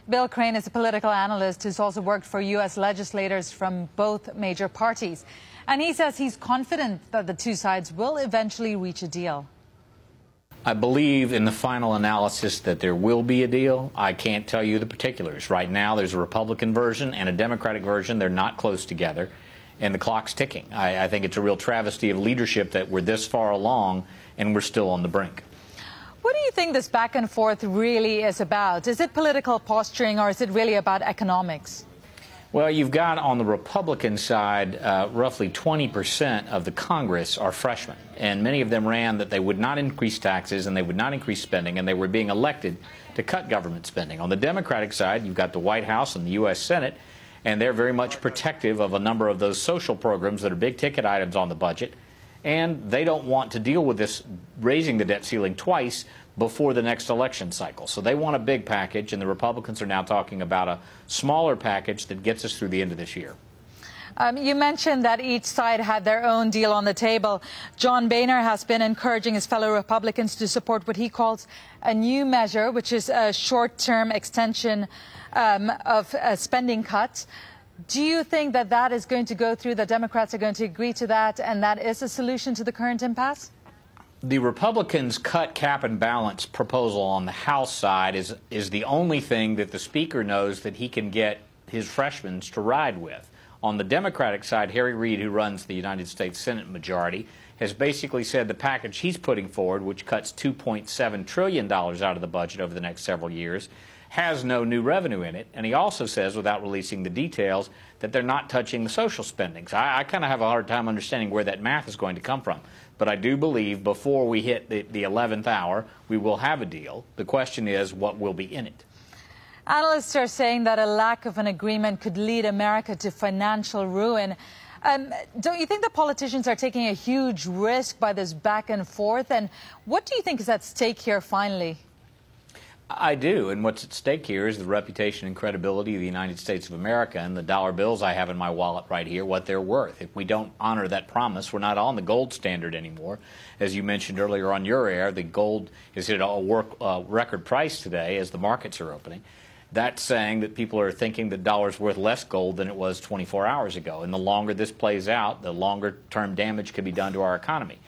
Bill Crane is a political analyst who's also worked for U.S. legislators from both major parties. And he says he's confident that the two sides will eventually reach a deal. I believe in the final analysis that there will be a deal. I can't tell you the particulars. Right now, there's a Republican version and a Democratic version. They're not close together, and the clock's ticking. I think it's a real travesty of leadership that we're this far along and we're still on the brink. What do you think this back and forth really is about? Is it political posturing, or is it really about economics? Well, you've got on the Republican side, roughly 20% of the Congress are freshmen, and many of them ran that they would not increase taxes and they would not increase spending, and they were being elected to cut government spending. On the Democratic side, you've got the White House and the U.S. Senate, and they're very much protective of a number of those social programs that are big-ticket items on the budget, and they don't want to deal with this raising the debt ceiling twice before the next election cycle. So they want a big package, and the Republicans are now talking about a smaller package that gets us through the end of this year. You mentioned that each side had their own deal on the table. John Boehner has been encouraging his fellow Republicans to support what he calls a new measure, which is a short-term extension of spending cuts. Do you think that that is going to go through, that Democrats are going to agree to that, and that is a solution to the current impasse? The Republicans' cut, cap, and balance proposal on the House side is the only thing that the Speaker knows that he can get his freshmen to ride with. On the Democratic side, Harry Reid, who runs the United States Senate majority, has basically said the package he's putting forward, which cuts $2.7 trillion out of the budget over the next several years, has no new revenue in it. And he also says, without releasing the details, that they're not touching the social spending. So I kind of have a hard time understanding where that math is going to come from. But I do believe before we hit the 11th hour, we will have a deal. The question is, what will be in it? Analysts are saying that a lack of an agreement could lead America to financial ruin. Don't you think the politicians are taking a huge risk by this back and forth? And what do you think is at stake here finally? I do, and what's at stake here is the reputation and credibility of the United States of America, and the dollar bills I have in my wallet right here, what they're worth. If we don't honor that promise, we're not on the gold standard anymore. As you mentioned earlier on your air, the gold is at a record price today as the markets are opening. That's saying that people are thinking that dollar's worth less gold than it was 24 hours ago. And the longer this plays out, the longer term damage could be done to our economy.